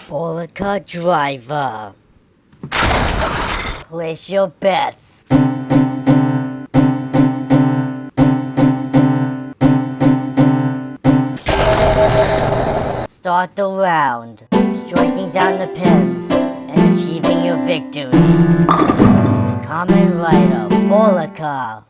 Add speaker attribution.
Speaker 1: Bowlika driver. Place your bets. Start the round, striking down the pins and achieving your victory. Kamen Rider Bowlika.